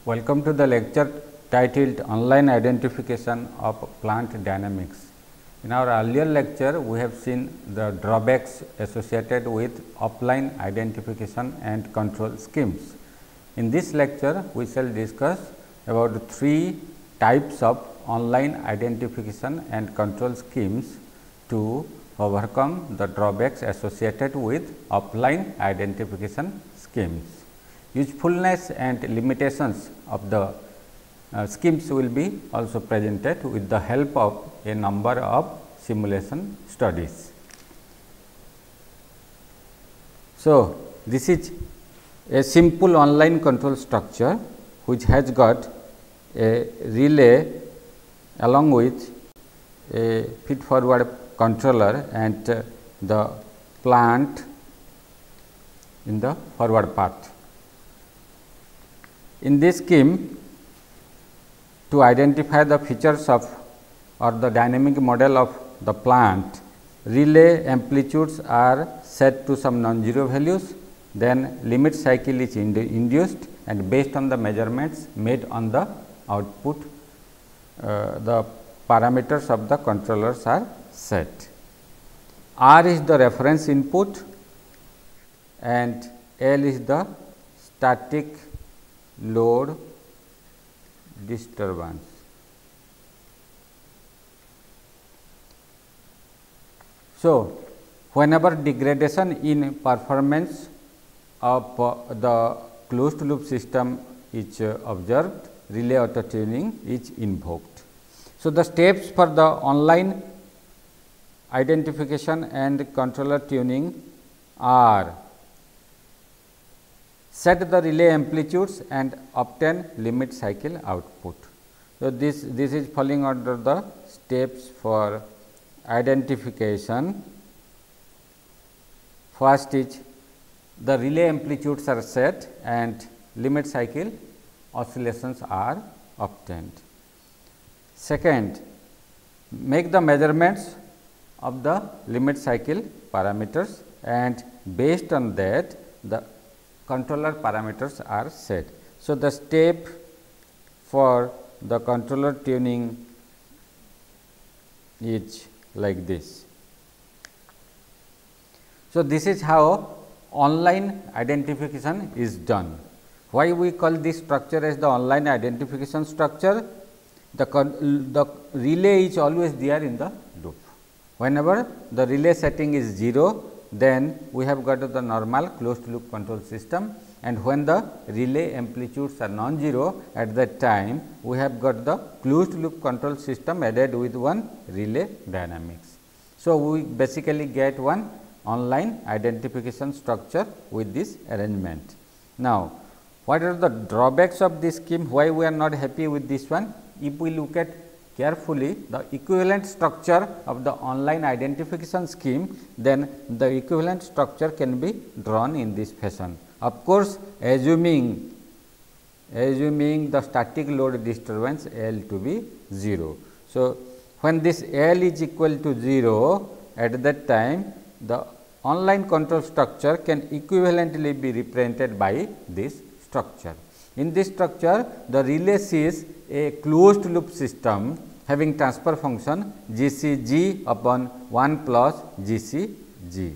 Welcome to the lecture titled Online Identification of Plant Dynamics. In our earlier lecture, we have seen the drawbacks associated with offline identification and control schemes. In this lecture, we shall discuss about three types of online identification and control schemes to overcome the drawbacks associated with offline identification schemes. Usefulness and limitations of the schemes will be also presented with the help of a number of simulation studies. So, this is a simple online control structure which has got a relay along with a feed forward controller and the plant in the forward path. In this scheme, to identify the features of or the dynamic model of the plant, relay amplitudes are set to some non-zero values, then limit cycle is induced and based on the measurements made on the output, the parameters of the controllers are set. R is the reference input and L is the static load disturbance. So, whenever degradation in performance of the closed loop system is observed, relay auto tuning is invoked. So, the steps for the online identification and controller tuning are: set the relay amplitudes and obtain limit cycle output. So, this is falling under the steps for identification. First is the relay amplitudes are set and limit cycle oscillations are obtained. Second, make the measurements of the limit cycle parameters and based on that the controller parameters are set. So, the step for the controller tuning is like this. So, this is how online identification is done. Why we call this structure as the online identification structure? The relay is always there in the loop. Whenever the relay setting is 0, then we have got the normal closed loop control system, and when the relay amplitudes are non-zero, at that time we have got the closed loop control system added with one relay dynamics. So, we basically get one online identification structure with this arrangement. Now, what are the drawbacks of this scheme? Why we are not happy with this one? If we look at carefully the equivalent structure of the online identification scheme, then the equivalent structure can be drawn in this fashion. Of course, assuming the static load disturbance L to be 0. So, when this L is equal to 0, at that time the online control structure can equivalently be represented by this structure. In this structure, the relay sees a closed loop system having transfer function G C G upon 1 plus G C G.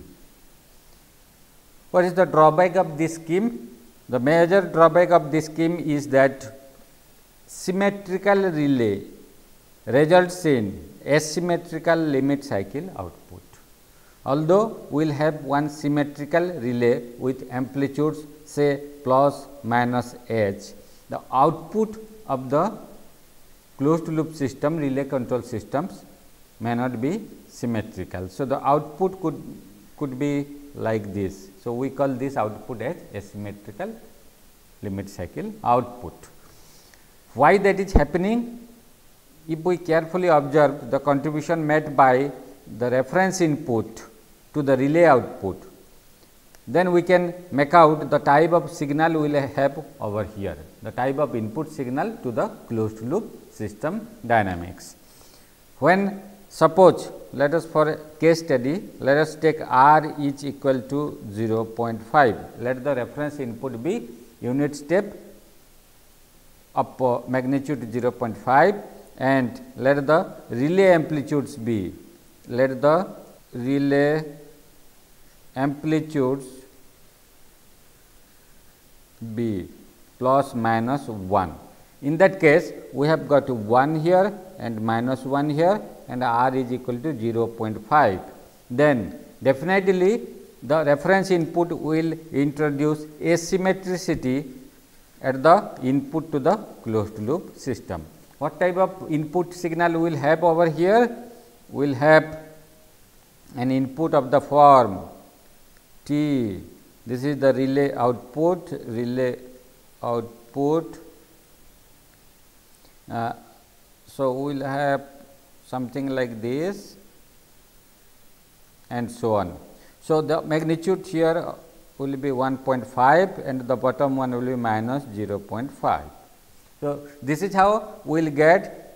What is the drawback of this scheme? The major drawback of this scheme is that symmetrical relay results in asymmetrical limit cycle output. Although we will have one symmetrical relay with amplitudes say plus minus h, the output of the closed loop system, relay control systems may not be symmetrical. So, the output could be like this. So, we call this output as asymmetrical limit cycle output. Why that is happening? If we carefully observe the contribution made by the reference input to the relay output, then we can make out the type of signal we will have over here, the type of input signal to the closed loop system dynamics. When suppose let us for a case study, let us take R is equal to 0.5, let the reference input be unit step of magnitude 0.5 and let the relay amplitudes be, let the relay amplitudes be plus minus 1. In that case, we have got 1 here and minus 1 here and r is equal to 0.5. Then definitely the reference input will introduce asymmetricity at the input to the closed loop system. What type of input signal we will have over here? We will have an input of the form T. This is the relay output, so we will have something like this and so on. So, the magnitude here will be 1.5 and the bottom one will be minus 0.5. So, this is how we will get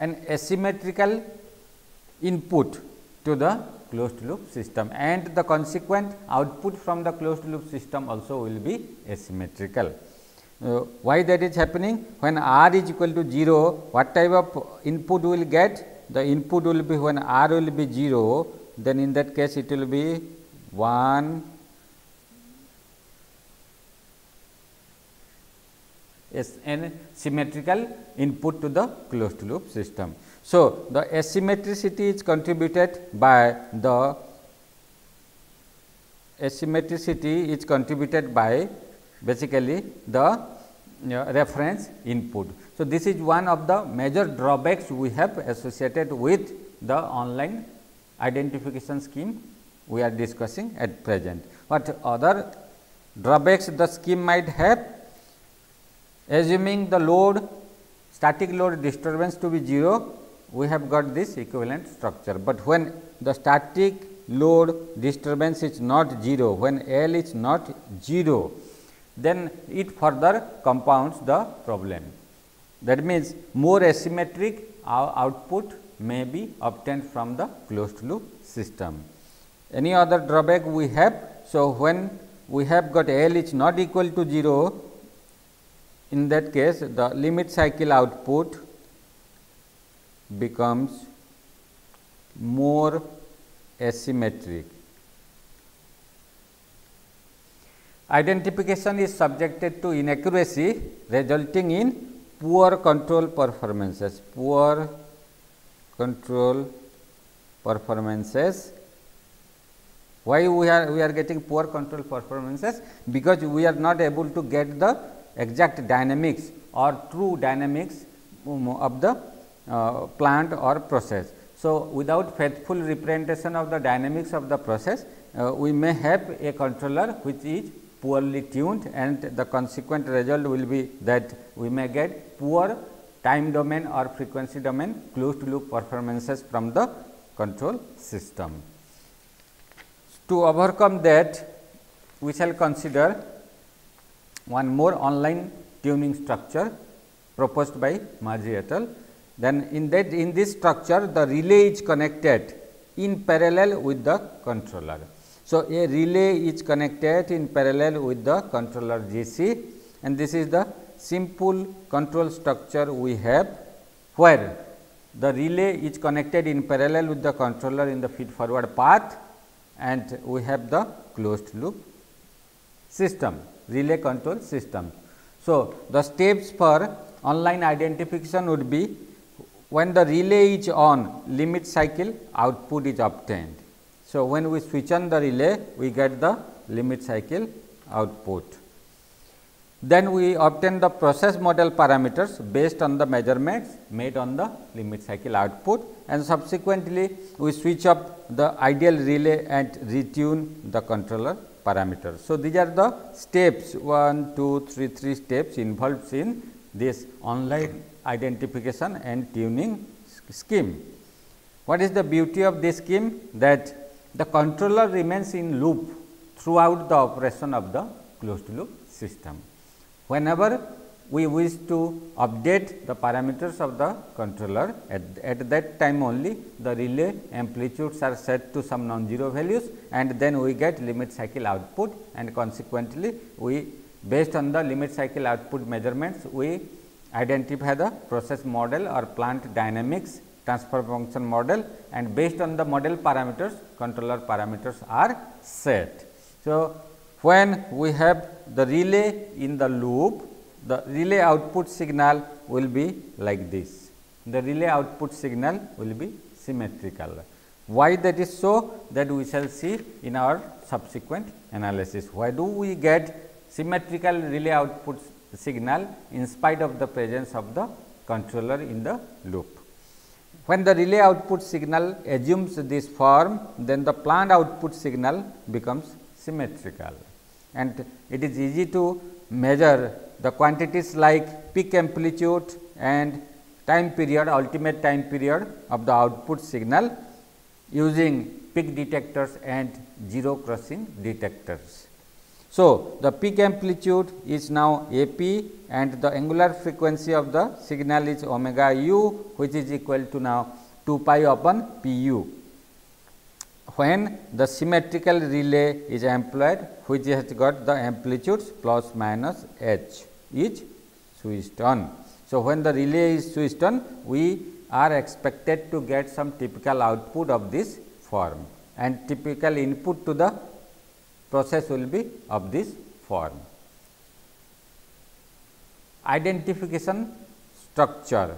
an asymmetrical input to the closed loop system and the consequent output from the closed loop system also will be asymmetrical. Why that is happening? When r is equal to 0, what type of input we will get? The input will be when r will be 0, then in that case it will be 1 is an symmetrical input to the closed loop system. So, the asymmetricity is contributed by basically the reference input. So, this is one of the major drawbacks we have associated with the online identification scheme we are discussing at present. What other drawbacks the scheme might have? Assuming the load, static load disturbance to be 0, we have got this equivalent structure, but when the static load disturbance is not 0, when L is not 0, then it further compounds the problem. That means, more asymmetric output may be obtained from the closed loop system. Any other drawback we have? So, when we have got L is not equal to 0, in that case the limit cycle output becomes more asymmetric. Identification is subjected to inaccuracy resulting in poor control performances, Why we are getting poor control performances? Because we are not able to get the exact dynamics or true dynamics of the plant or process. So, without faithful representation of the dynamics of the process, we may have a controller which is poorly tuned, and the consequent result will be that we may get poor time domain or frequency domain closed loop performances from the control system. To overcome that, we shall consider one more online tuning structure proposed by Marzi et al. Then in this structure, the relay is connected in parallel with the controller. So, a relay is connected in parallel with the controller GC, and this is the simple control structure we have, where the relay is connected in parallel with the controller in the feed forward path, and we have the closed loop system, relay control system. So, the steps for online identification would be, when the relay is on, limit cycle output is obtained. So, when we switch on the relay, we get the limit cycle output. Then we obtain the process model parameters based on the measurements made on the limit cycle output, and subsequently we switch up the ideal relay and retune the controller parameters. So, these are the steps 1, 2, 3 steps involved in this online identification and tuning scheme. What is the beauty of this scheme? That the controller remains in loop throughout the operation of the closed loop system. Whenever we wish to update the parameters of the controller, at that time only the relay amplitudes are set to some non-zero values, and then we get limit cycle output, and consequently we, based on the limit cycle output measurements, we identify the process model or plant dynamics transfer function model, and based on the model parameters controller parameters are set. So, when we have the relay in the loop, the relay output signal will be like this. The relay output signal will be symmetrical. Why that is so? That we shall see in our subsequent analysis. Why do we get symmetrical relay output signal in spite of the presence of the controller in the loop? When the relay output signal assumes this form, then the plant output signal becomes symmetrical, and it is easy to measure the quantities like peak amplitude and time period, ultimate time period of the output signal using peak detectors and zero crossing detectors. So, the peak amplitude is now A p and the angular frequency of the signal is omega u, which is equal to now 2 pi upon p u. When the symmetrical relay is employed, which has got the amplitudes plus minus h is switched on. So, when the relay is switched on, we are expected to get some typical output of this form, and typical input to the process will be of this form. Identification structure.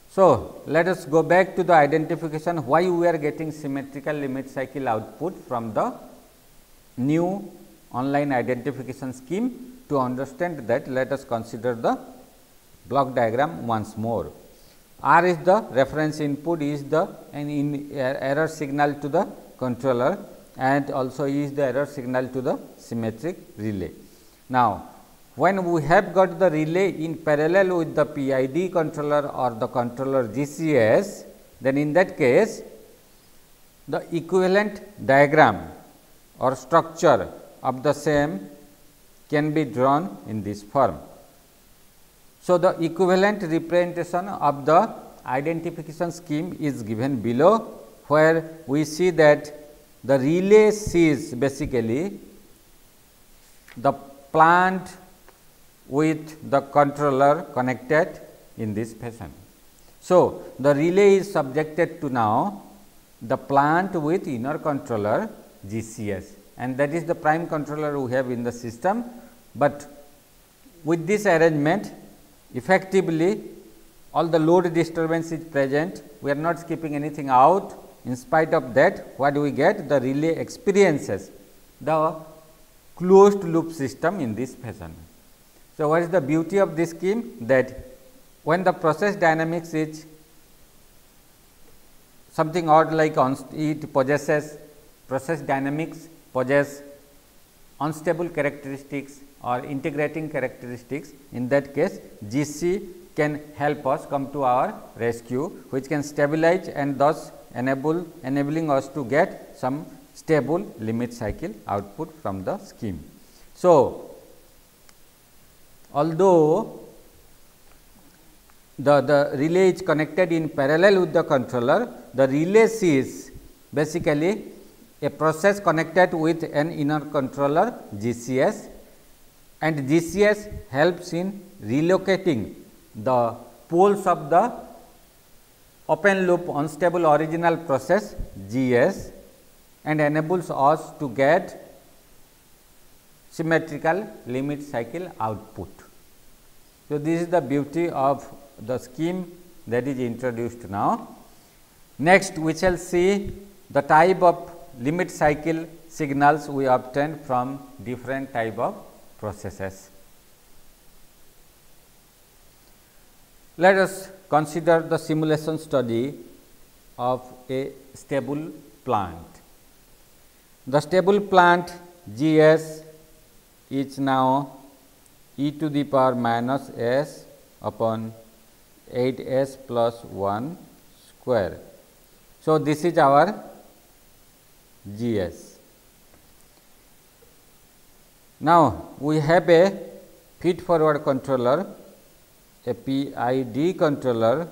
So, let us go back to the identification why we are getting symmetrical limit cycle output from the new online identification scheme. To understand that, let us consider the block diagram once more. R is the reference input, is the error signal to the controller, and also is the error signal to the symmetric relay. Now, when we have got the relay in parallel with the PID controller or the controller GCS, then in that case the equivalent diagram or structure of the same can be drawn in this form. So, the equivalent representation of the identification scheme is given below, where we see that the relay sees basically the plant with the controller connected in this fashion. So, the relay is subjected to now the plant with inner controller GCS, and that is the prime controller we have in the system, but with this arrangement effectively all the load disturbance is present, we are not skipping anything out. In spite of that, what do we get? The relay experiences the closed loop system in this fashion. So, what is the beauty of this scheme? That when the process dynamics is something odd like it possesses process dynamics possess unstable characteristics or integrating characteristics, in that case GC can help us come to our rescue, which can stabilize and thus enabling us to get some stable limit cycle output from the scheme. So, although the relay is connected in parallel with the controller, the relay sees basically a process connected with an inner controller GCS, and GCS helps in relocating the poles of the open loop unstable original process GS and enables us to get symmetrical limit cycle output. So, this is the beauty of the scheme that is introduced now. Next, we shall see the type of limit cycle signals we obtain from different type of processes. Let us consider the simulation study of a stable plant. The stable plant GS is now e to the power minus s upon 8 s plus 1 square. So, this is our GS. Now, we have a feed forward controller, a PID controller,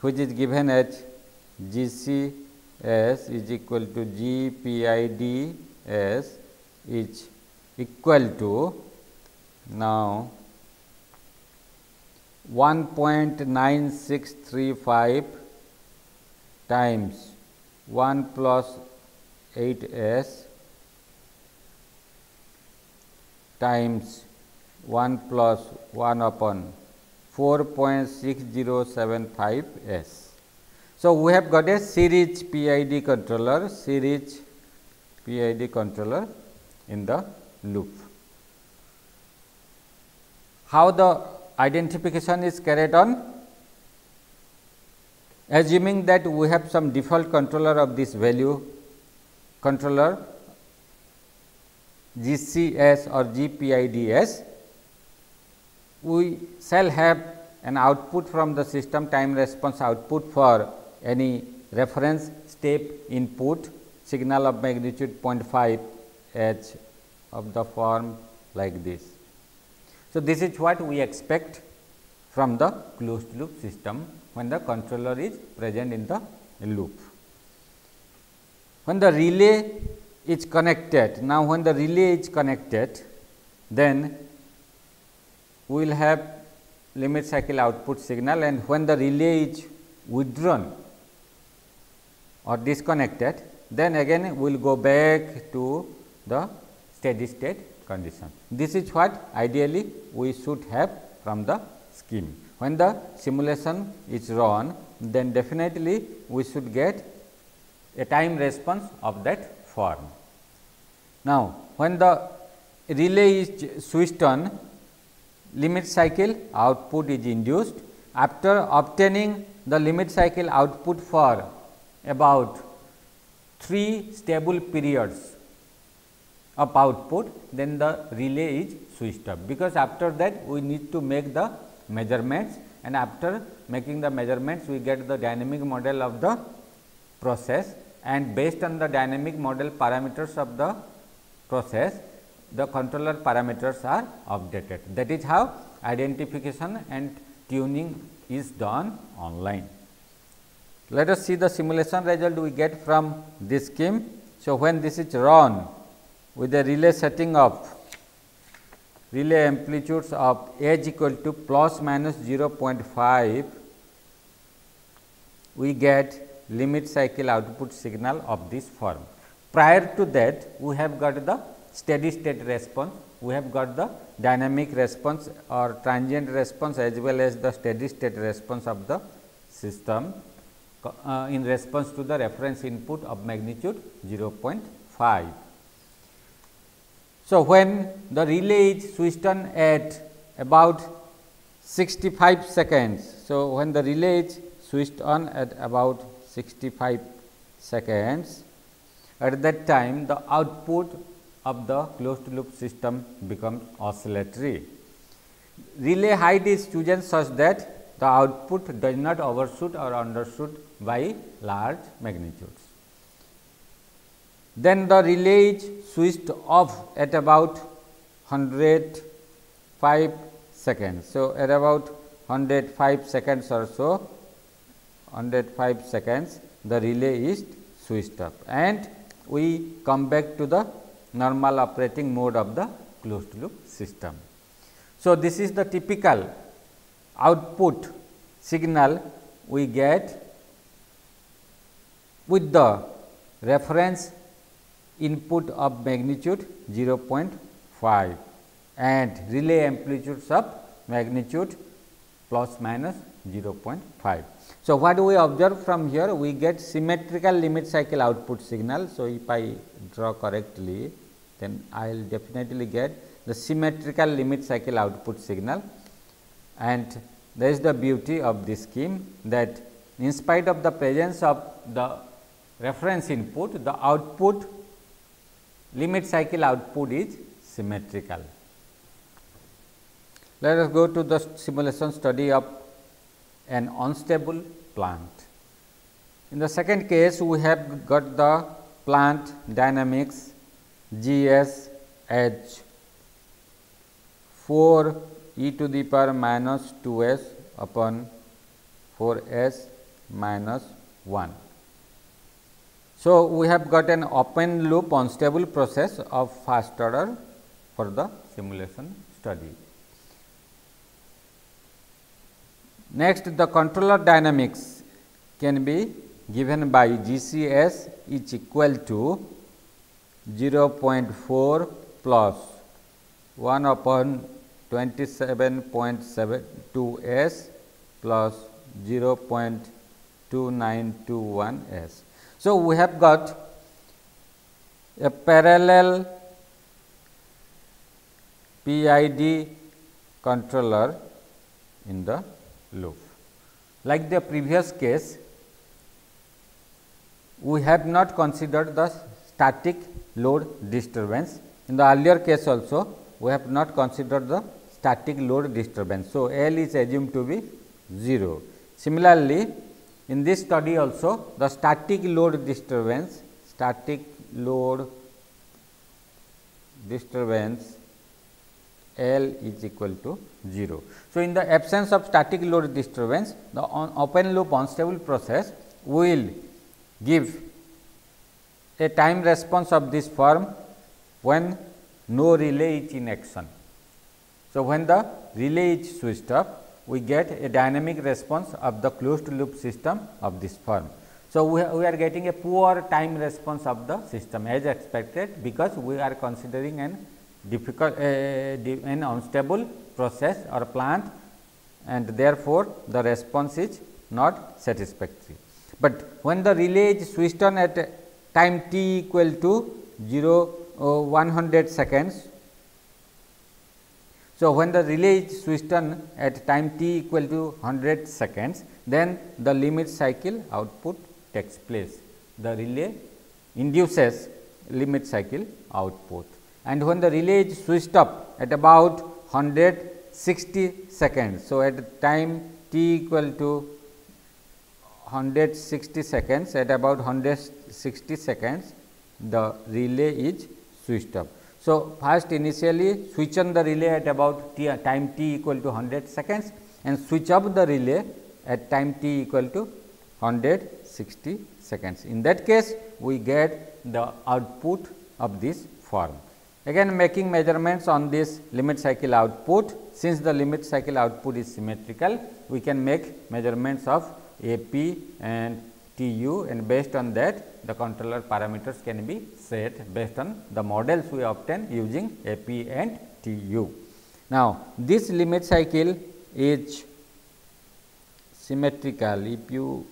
which is given as GCS is equal to GPIDS is equal to now 1.9635 times 1 plus 8s times 1 plus 1 upon 4.6075 s. So, we have got a series PID controller, in the loop. How the identification is carried on? Assuming that we have some default controller of this value, controller GCS or GPIDS, we shall have an output from the system, time response output for any reference step input, signal of magnitude 0.5 h of the form like this. So, this is what we expect from the closed loop system when the controller is present in the loop. When the relay is connected, now when the relay is connected, then we will have limit cycle output signal, and when the relay is withdrawn or disconnected, then again we will go back to the steady state condition. This is what ideally we should have from the scheme. When the simulation is run, then definitely we should get a time response of that form. Now, when the relay is switched on, limit cycle output is induced. After obtaining the limit cycle output for about 3 stable periods of output, then the relay is switched off, because after that we need to make the measurements, and after making the measurements we get the dynamic model of the process, and based on the dynamic model parameters of the process, the controller parameters are updated. That is how identification and tuning is done online. Let us see the simulation result we get from this scheme. So, when this is run with a relay setting of relay amplitudes of h equal to plus minus 0.5, we get limit cycle output signal of this form. Prior to that, we have got the steady state response, we have got the dynamic response or transient response as well as the steady state response of the system in response to the reference input of magnitude 0.5. So, when the relay is switched on at about 65 seconds. So, when the relay is switched on at about 65 seconds, at that time the output of the closed loop system becomes oscillatory. Relay height is chosen such that the output does not overshoot or undershoot by large magnitudes. Then the relay is switched off at about 105 seconds. So, at about 105 seconds or so, 105 seconds the relay is switched off, and we come back to the normal operating mode of the closed loop system. So, this is the typical output signal we get with the reference input of magnitude 0.5 and relay amplitudes of magnitude plus minus 0.5. So, what do we observe from here? We get symmetrical limit cycle output signal. So, if I draw correctly, then I will definitely get the symmetrical limit cycle output signal, and that is the beauty of this scheme, that in spite of the presence of the reference input, the output limit cycle output is symmetrical. Let us go to the simulation study of an unstable plant. In the second case, we have got the plant dynamics GS as 4 e to the power minus 2s upon 4s minus 1. So, we have got an open loop unstable process of first order for the simulation study. Next, the controller dynamics can be given by GCS is equal to 0.4 plus 1 upon 27.72 s plus 0.2921 s. So, we have got a parallel PID controller in the loop. Like the previous case, we have not considered the static load disturbance. In the earlier case also, we have not considered the static load disturbance. So, L is assumed to be 0. Similarly, in this study also the static load disturbance L is equal to 0. So, in the absence of static load disturbance, the open loop unstable process will give a time response of this form when no relay is in action. So, when the relay is switched off, we get a dynamic response of the closed loop system of this form. So, we are getting a poor time response of the system as expected, because we are considering an difficult an unstable process or plant, and therefore, the response is not satisfactory. But when the relay is switched on at time t equal to 100 seconds. So, when the relay is switched on at time t equal to 100 seconds, then the limit cycle output takes place. The relay induces limit cycle output, and when the relay is switched up at about 160 seconds. So, at time t equal to 160 seconds, at about 160 seconds, the relay is switched up. So, first initially switch on the relay at about time t equal to 100 seconds and switch off the relay at time t equal to 160 seconds. In that case, we get the output of this form. Again, making measurements on this limit cycle output. Since the limit cycle output is symmetrical, we can make measurements of AP and TU, and based on that the controller parameters can be set based on the models we obtain using AP and TU. Now, this limit cycle is symmetrical. If you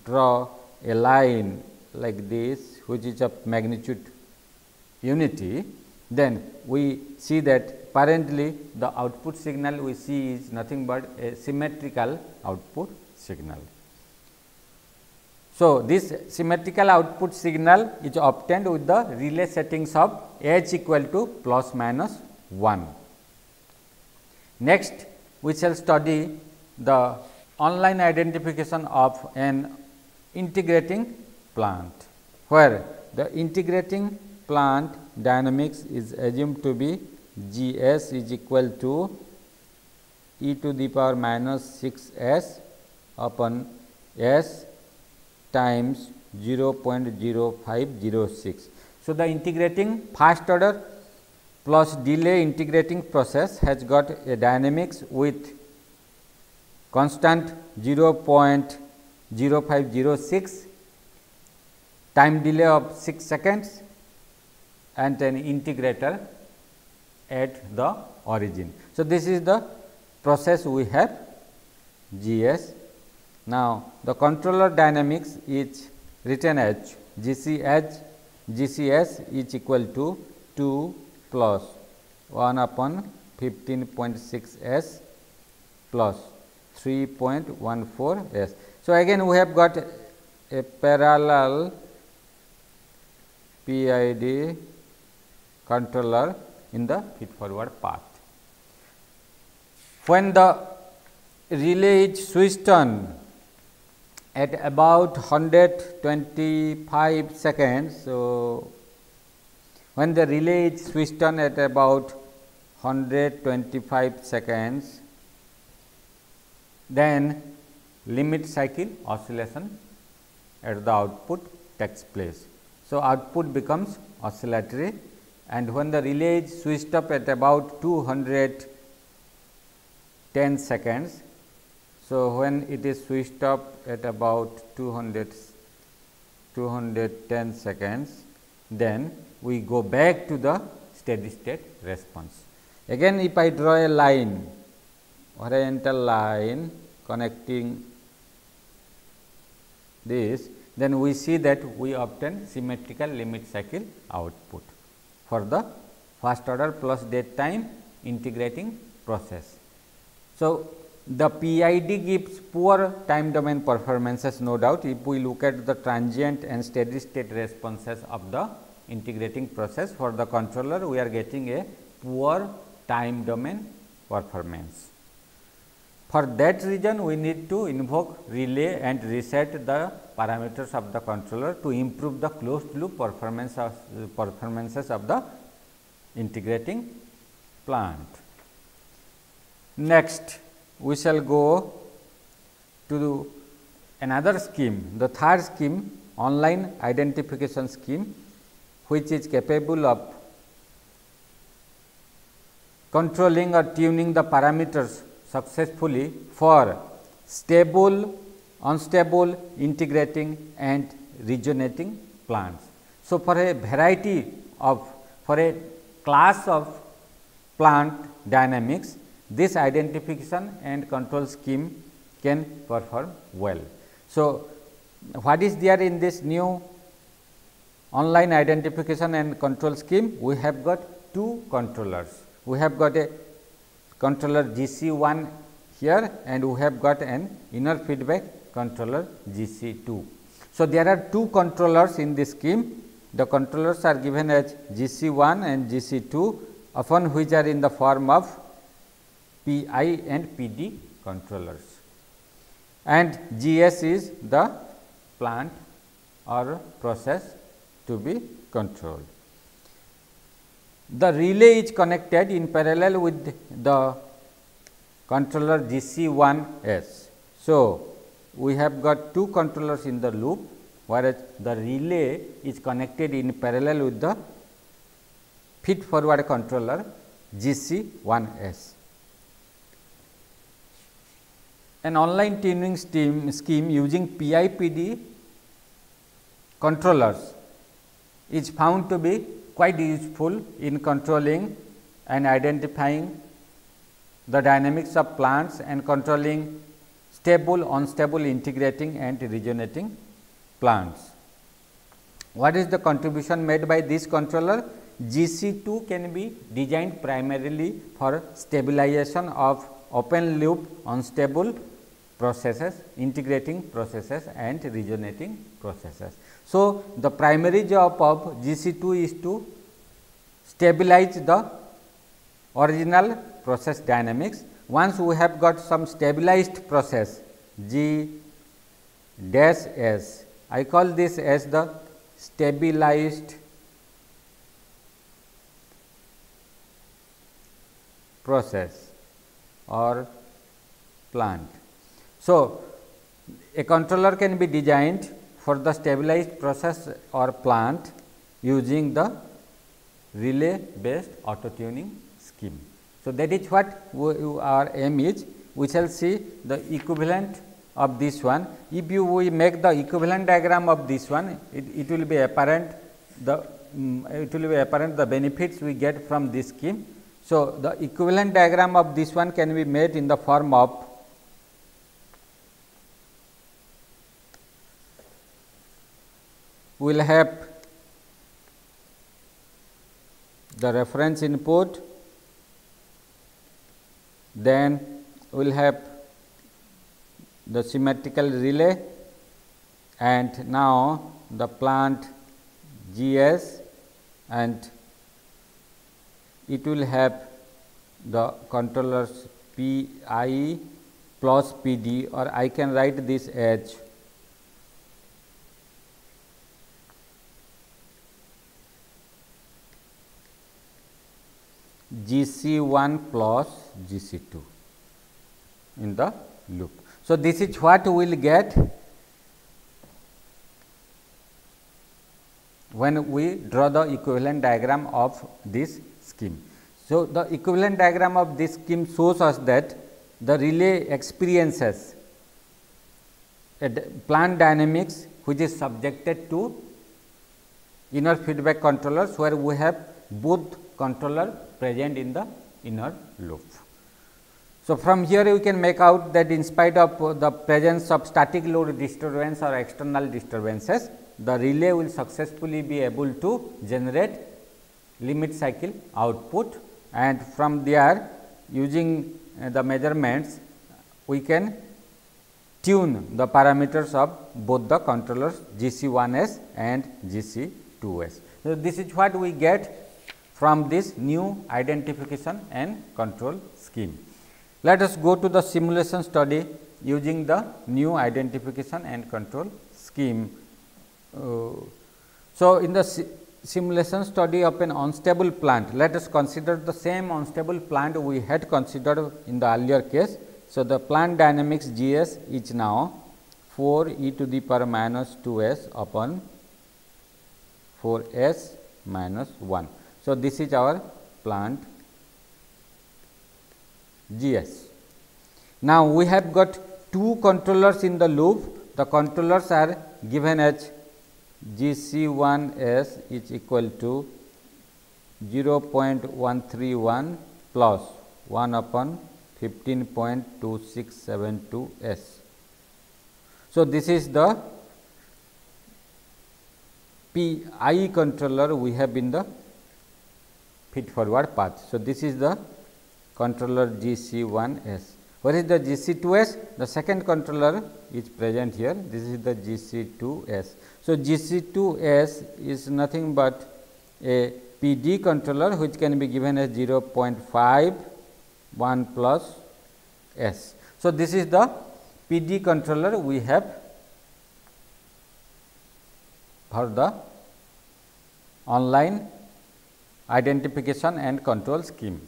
draw a line like this, which is of magnitude unity, then we see that apparently the output signal we see is nothing but a symmetrical output signal. So, this symmetrical output signal is obtained with the relay settings of h equal to plus minus 1. Next, we shall study the online identification of an integrating plant, where the integrating plant dynamics is assumed to be G s is equal to e to the power minus 6 s upon s times 0.0506. So, the integrating first order plus delay integrating process has got a dynamics with constant 0.0506, time delay of 6 seconds and an integrator at the origin. So, this is the process we have G s. Now, the controller dynamics is written as GCS is equal to 2 plus 1 upon 15.6 s plus 3.14 s. So, again we have got a parallel PID controller in the feed forward path. When the relay is switched on at about 125 seconds. So, when the relay is switched on at about 125 seconds, then limit cycle oscillation at the output takes place. So, output becomes oscillatory, and when the relay is switched up at about 210 seconds, So, when it is switched off at about 210 seconds, then we go back to the steady state response. Again, if I draw a line, horizontal line connecting this, then we see that we obtain symmetrical limit cycle output for the first order plus dead time integrating process. So, the PID gives poor time domain performances, no doubt. If we look at the transient and steady state responses of the integrating process for the controller, we are getting a poor time domain performance. For that reason, we need to invoke relay and reset the parameters of the controller to improve the closed loop performances of the integrating plant. Next, we shall go to another scheme, the third scheme, online identification scheme, which is capable of controlling or tuning the parameters successfully for stable, unstable, integrating and resonating plants. So, for a variety of, for a class of plant dynamics, this identification and control scheme can perform well. So, what is there in this new online identification and control scheme? We have got two controllers. We have got a controller GC1 here and we have got an inner feedback controller GC2. So, there are two controllers in this scheme. The controllers are given as GC1 and GC2, often which are in the form of PI and PD controllers, and GS is the plant or process to be controlled. The relay is connected in parallel with the controller GC1S. So, we have got two controllers in the loop, whereas the relay is connected in parallel with the feed forward controller GC1S. An online tuning scheme using PIPD controllers is found to be quite useful in controlling and identifying the dynamics of plants and controlling stable, unstable, integrating and resonating plants. What is the contribution made by this controller? GC2 can be designed primarily for stabilization of open loop unstable processes, integrating processes and resonating processes. So, the primary job of GC2 is to stabilize the original process dynamics. Once we have got some stabilized process G dash S, I call this as the stabilized process or plant. So, a controller can be designed for the stabilized process or plant using the relay based auto tuning scheme. So, that is what our aim is. We shall see the equivalent of this one. If we make the equivalent diagram of this one, it will be apparent the benefits we get from this scheme. So, the equivalent diagram of this one can be made in the form of we will have the reference input, then we will have the symmetrical relay and now the plant GS and it will have the controllers PI plus PD, or I can write this as GC1 plus GC2 in the loop. So, this is what we will get when we draw the equivalent diagram of this scheme. So, the equivalent diagram of this scheme shows us that the relay experiences plant dynamics which is subjected to inner feedback controllers, where we have both controller present in the inner loop. So, from here we can make out that in spite of the presence of static load disturbance or external disturbances, the relay will successfully be able to generate limit cycle output, and from there using the measurements we can tune the parameters of both the controllers GC1S and GC2S. So, this is what we get from this new identification and control scheme. Let us go to the simulation study using the new identification and control scheme. So, in the simulation study of an unstable plant, let us consider the same unstable plant we had considered in the earlier case. So, the plant dynamics Gs is now 4 e to the power minus 2s upon 4s minus 1. So, this is our plant Gs. Now, we have got two controllers in the loop. The controllers are given as GC1S is equal to 0.131 plus 1 upon 15.2672 S. So, this is the PI controller we have in the feed forward path. So, this is the controller GC1S. What is the GC2S? The second controller is present here. This is the GC2S. So, GC2S is nothing but a PD controller which can be given as 0.5 1 plus S. So, this is the PD controller we have for the online identification and control scheme.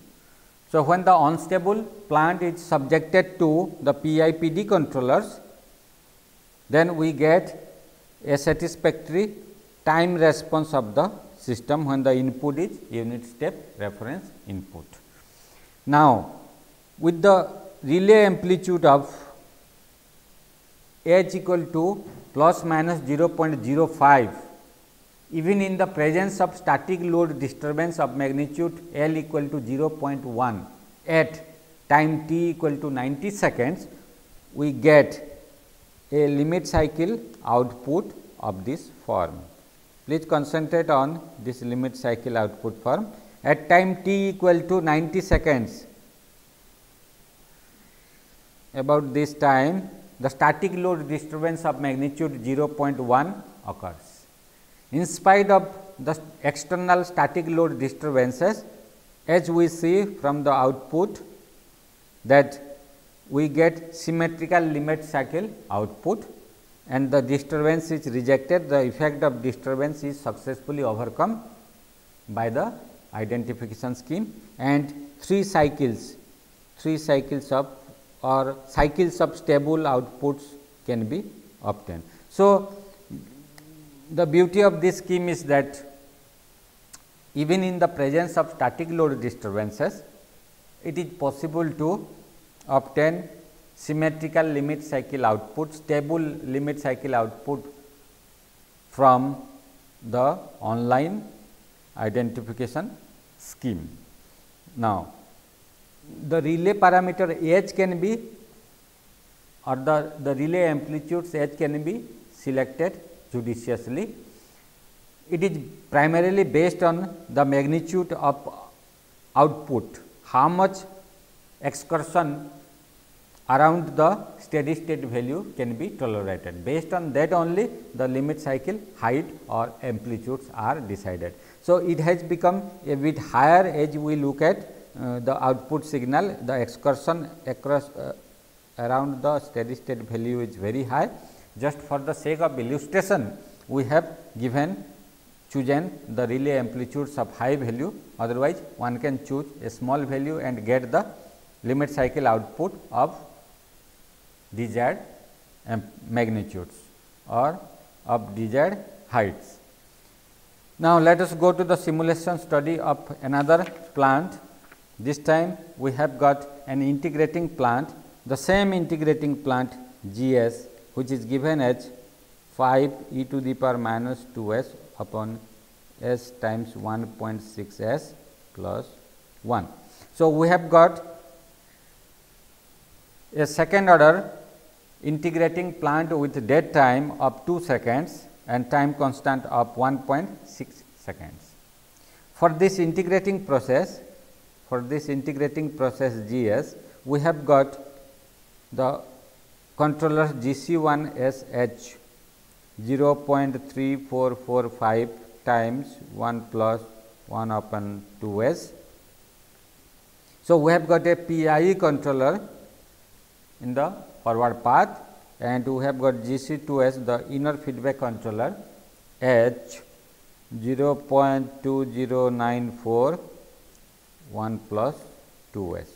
So, when the unstable plant is subjected to the PIPD controllers, then we get a satisfactory time response of the system when the input is unit step reference input. Now, with the relay amplitude of H equal to plus minus 0.05, even in the presence of static load disturbance of magnitude L equal to 0.1 at time t equal to 90 seconds, we get a limit cycle output of this form. Please concentrate on this limit cycle output form. At time t equal to 90 seconds, about this time the static load disturbance of magnitude 0.1 occurs. In spite of the external static load disturbances, as we see from the output that we get symmetrical limit cycle output and the disturbance is rejected, the effect of disturbance is successfully overcome by the identification scheme, and 3 cycles of or cycles of stable outputs can be obtained. So, the beauty of this scheme is that even in the presence of static load disturbances, it is possible to obtain symmetrical limit cycle output, stable limit cycle output from the online identification scheme. Now, the relay parameter H can be or the relay amplitudes H can be selected judiciously. It is primarily based on the magnitude of output, how much excursion around the steady state value can be tolerated. Based on that only the limit cycle height or amplitudes are decided. So, it has become a bit higher as we look at the output signal, the excursion across around the steady state value is very high. Just for the sake of illustration, we have chosen the relay amplitudes of high value, otherwise one can choose a small value and get the limit cycle output of desired magnitudes or of desired heights. Now, let us go to the simulation study of another plant. This time we have got an integrating plant. The same integrating plant GS which is given as 5 e to the power minus 2 s upon s times 1.6 s plus 1. So, we have got a second order integrating plant with dead time of 2 seconds and time constant of 1.6 seconds. For this integrating process, G s, we have got the controller GC1SH 0.3445 times 1 plus 1 upon 2 s. So, we have got a PIE controller in the forward path and we have got GC2S, the inner feedback controller H 0.2094 1 plus 2 s.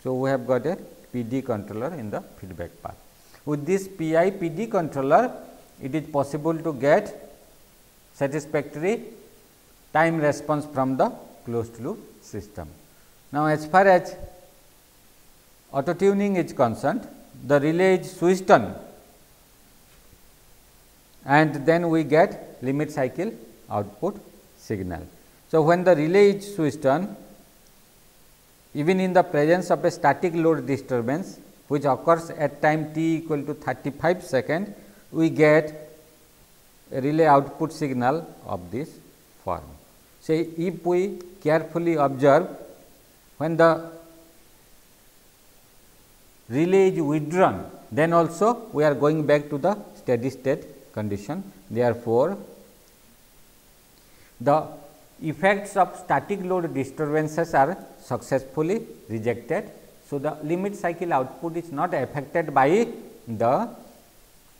So, we have got a PD controller in the feedback path. With this PI PD controller, it is possible to get satisfactory time response from the closed loop system. Now, as far as auto tuning is concerned, the relay is switched on and then we get limit cycle output signal. So, when the relay is switched on, even in the presence of a static load disturbance which occurs at time t equal to 35 seconds, we get a relay output signal of this form. So, if we carefully observe, when the relay is withdrawn, then also we are going back to the steady state condition. Therefore, the effects of static load disturbances are successfully rejected. So, the limit cycle output is not affected by the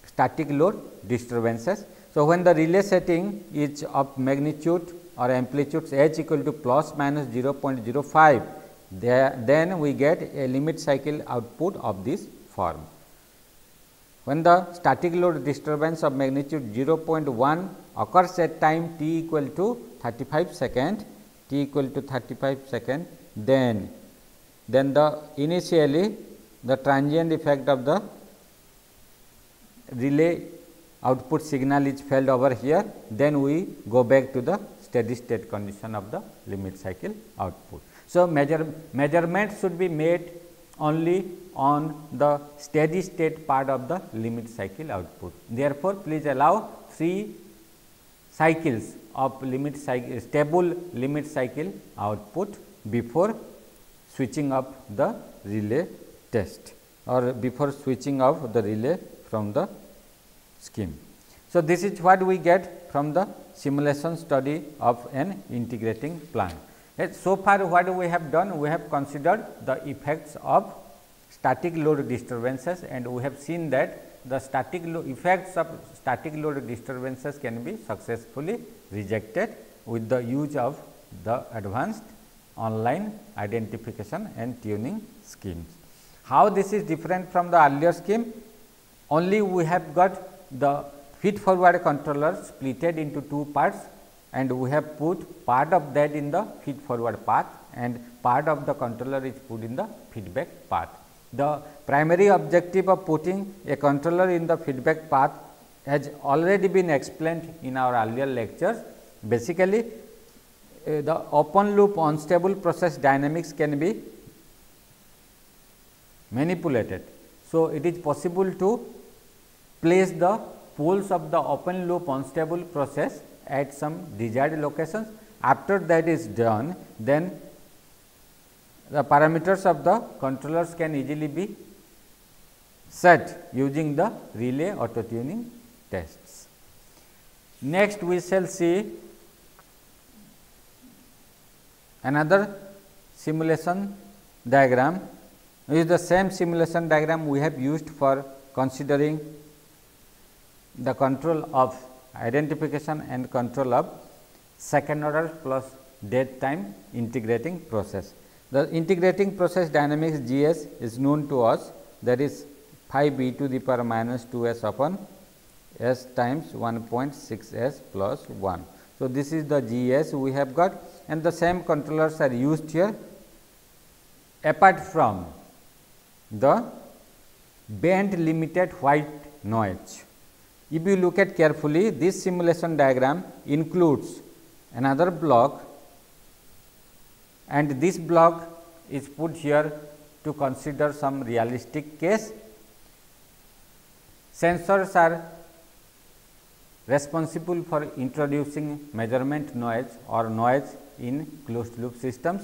static load disturbances. So, when the relay setting is of magnitude or amplitudes h equal to plus minus 0.05, then we get a limit cycle output of this form. When the static load disturbance of magnitude 0.1 occurs at time t equal to 35 second, then the initially the transient effect of the relay output signal is felt over here, then we go back to the steady state condition of the limit cycle output. So, measurement should be made only on the steady state part of the limit cycle output. Therefore, please allow 3 cycles of stable limit cycle output before switching off the relay test or before switching off the relay from the scheme. So, this is what we get from the simulation study of an integrating plant. So far what we have done, we have considered the effects of static load disturbances and we have seen that the effects of static load disturbances can be successfully rejected with the use of the advanced online identification and tuning schemes. How this is different from the earlier scheme? Only we have got the feed forward controller splitted into 2 parts and we have put part of that in the feed forward path and part of the controller is put in the feedback path. The primary objective of putting a controller in the feedback path has already been explained in our earlier lectures. Basically, the open loop unstable process dynamics can be manipulated. So, it is possible to place the poles of the open loop unstable process at some desired locations. After that is done, then the parameters of the controllers can easily be set using the relay auto tuning tests. Next, we shall see another simulation diagram. This is the same simulation diagram we have used for considering the control of identification and control of second order plus dead time integrating process. The integrating process dynamics G s is known to us, that is 5 e to the power minus 2 s upon s times 1.6 s plus 1. So, this is the G s we have got and the same controllers are used here, apart from the band limited white noise. If you look at carefully, this simulation diagram includes another block, and this block is put here to consider some realistic case. Sensors are responsible for introducing measurement noise or noise in closed loop systems.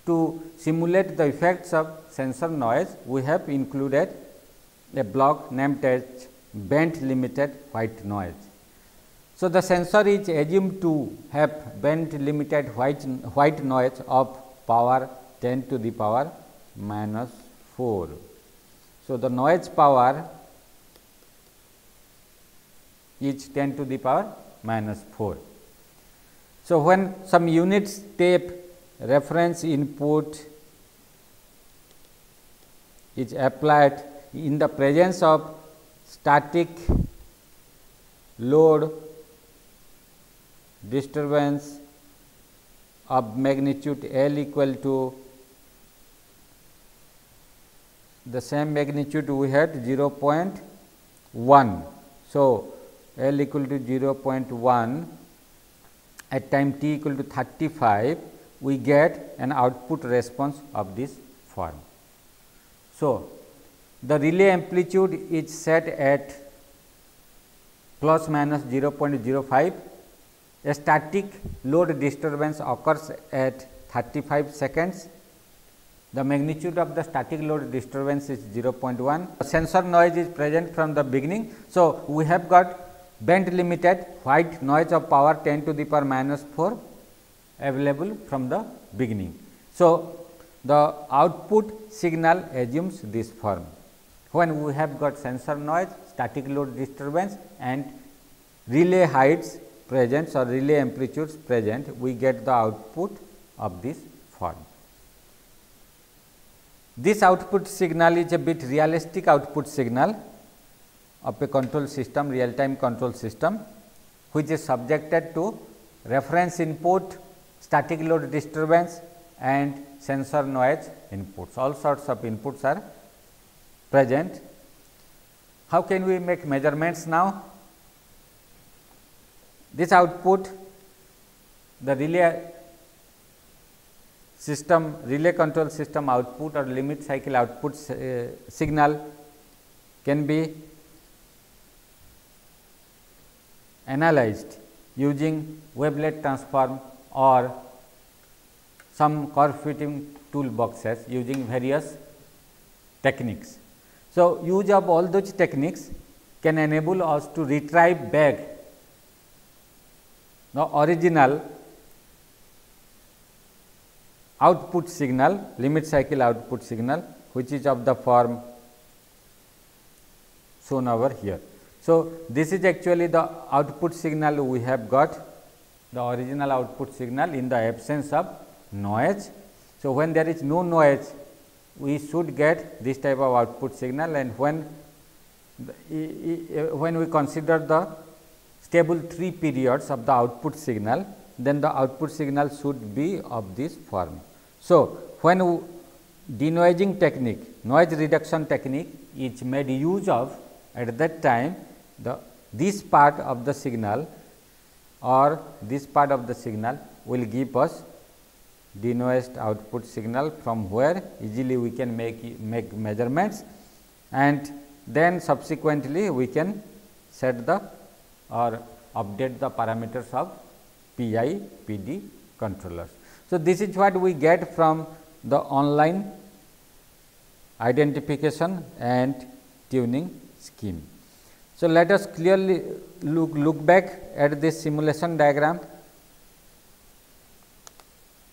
To simulate the effects of sensor noise, we have included a block named as band limited white noise. So, the sensor is assumed to have band limited white noise of power 10 to the power minus 4. So, the noise power is 10 to the power minus 4. So, when some unit step reference input is applied in the presence of static load disturbance of magnitude L equal to the same magnitude we had 0.1. So, L equal to 0.1 at time t equal to 35, we get an output response of this form. So, the relay amplitude is set at plus minus 0.05. A static load disturbance occurs at 35 seconds. The magnitude of the static load disturbance is 0.1. Sensor noise is present from the beginning. So, we have got band limited white noise of power 10 to the power minus 4 available from the beginning. So, the output signal assumes this form. When we have got sensor noise, static load disturbance and relay heights present or relay amplitudes present, we get the output of this form. This output signal is a bit realistic output signal of a control system, real time control system, which is subjected to reference input, static load disturbance and sensor noise inputs. All sorts of inputs are present. How can we make measurements now? This output, the relay system, relay control system output or limit cycle output signal can be analyzed using wavelet transform or some curve fitting toolboxes using various techniques. So, use of all those techniques can enable us to retrieve back the original output signal, limit cycle output signal, which is of the form shown over here. So, this is actually the output signal we have got, the original output signal in the absence of noise. So, when there is no noise, we should get this type of output signal, and when we consider the stable 3 periods of the output signal, then the output signal should be of this form. So, when denoising technique, noise reduction technique is made use of, at that time this part of the signal or this part of the signal will give us denoised output signal, from where easily we can make measurements, and then subsequently we can set the or update the parameters of PI PD controllers. So, this is what we get from the online identification and tuning scheme. So, let us clearly look back at this simulation diagram.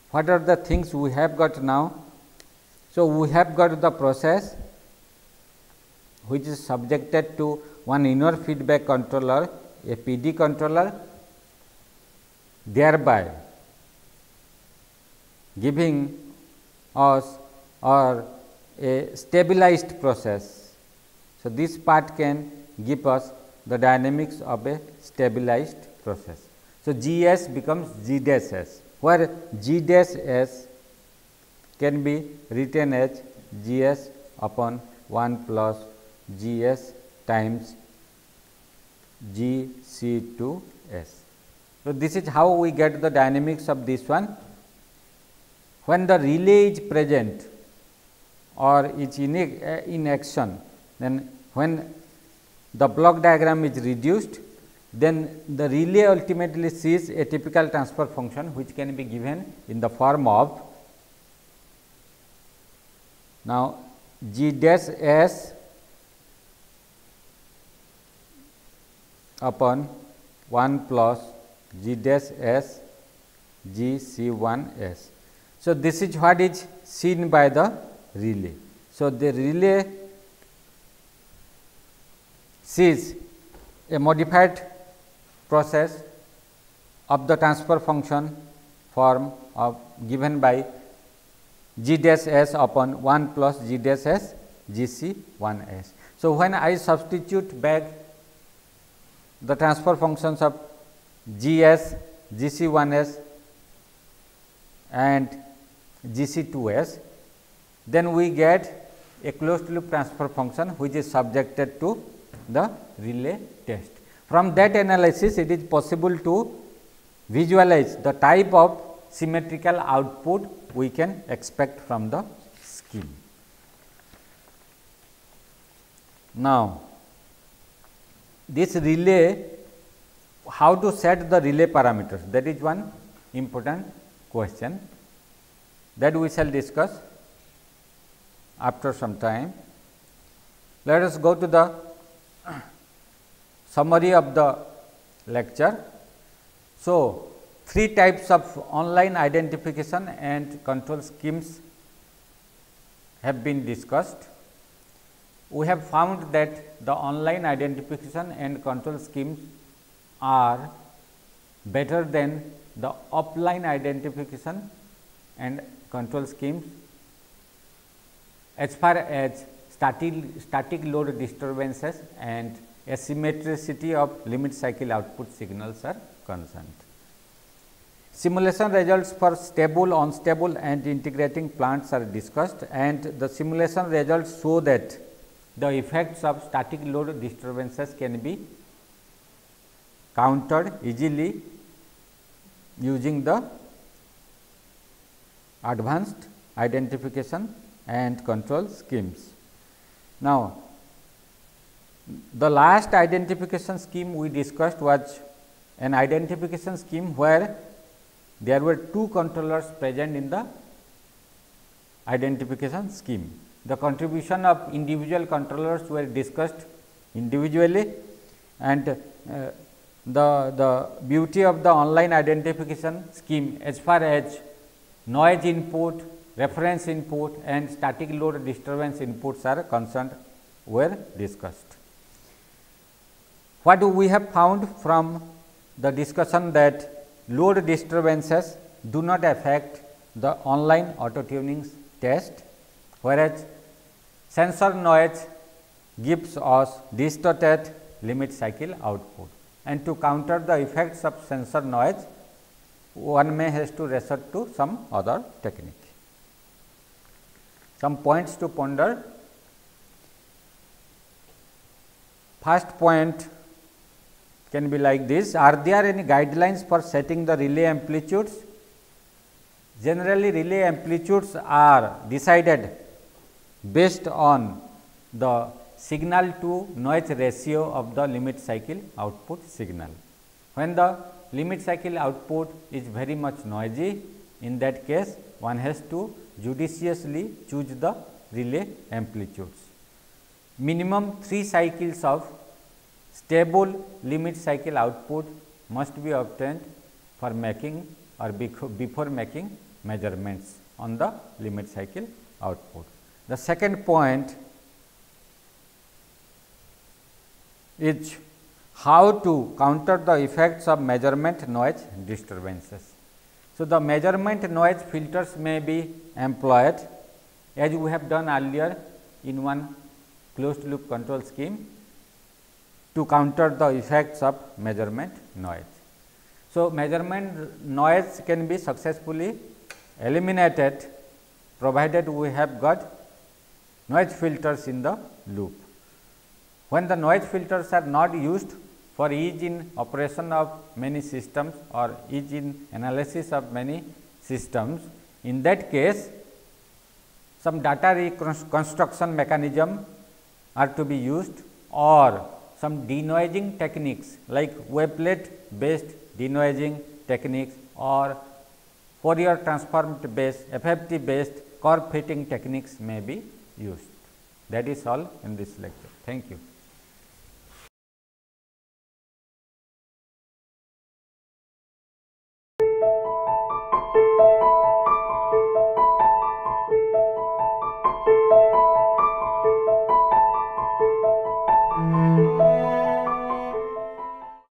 What are the things we have got now? So, we have got the process which is subjected to one inner feedback controller, a PD controller, thereby giving us or a stabilized process. So, this part can give us the dynamics of a stabilized process. So, G s becomes G dash s, where G dash s can be written as G s upon 1 plus G s times GC2S. So, this is how we get the dynamics of this one. When the relay is present or is in action, then when the block diagram is reduced, then the relay ultimately sees a typical transfer function which can be given in the form of now G dash S upon 1 plus G dash S G C 1 S. So, this is what is seen by the relay. So, the relay sees a modified process of the transfer function form of given by G dash S upon 1 plus G dash S G C 1 S. So, when I substitute back the transfer functions of G S, G C 1 S and G C 2 S, then we get a closed loop transfer function which is subjected to the relay test. From that analysis, it is possible to visualize the type of symmetrical output we can expect from the scheme. Now, this relay, how to set the relay parameters, that is one important question that we shall discuss after some time. Let us go to the summary of the lecture. So, three types of online identification and control schemes have been discussed. We have found that the online identification and control schemes are better than the offline identification and control schemes as far as static load disturbances and asymmetricity of limit cycle output signals are concerned. Simulation results for stable, unstable and integrating plants are discussed, and the simulation results show that the effects of static load disturbances can be countered easily using the advanced identification and control schemes. Now, the last identification scheme we discussed was an identification scheme where there were two controllers present in the identification scheme. The contribution of individual controllers were discussed individually, and the beauty of the online identification scheme as far as noise input, reference input and static load disturbance inputs are concerned were discussed. What we have found from the discussion that load disturbances do not affect the online auto tuning test, whereas sensor noise gives us distorted limit cycle output, and to counter the effects of sensor noise one may has to resort to some other technique. Some points to ponder. First point can be like this: are there any guidelines for setting the relay amplitudes? Generally, relay amplitudes are decided based on the signal to noise ratio of the limit cycle output signal. When the limit cycle output is very much noisy, in that case one has to judiciously choose the relay amplitudes. Minimum 3 cycles of stable limit cycle output must be obtained for making or before making measurements on the limit cycle output. The second point is how to counter the effects of measurement noise disturbances. So, the measurement noise filters may be employed as we have done earlier in one closed loop control scheme to counter the effects of measurement noise. So, measurement noise can be successfully eliminated provided we have got noise filters in the loop. When the noise filters are not used for ease in operation of many systems or ease in analysis of many systems. In that case, some data reconstruction mechanism are to be used, or some denoising techniques like wavelet based denoising techniques or Fourier transform based FFT based curve fitting techniques may be used. That is all in this lecture. Thank you.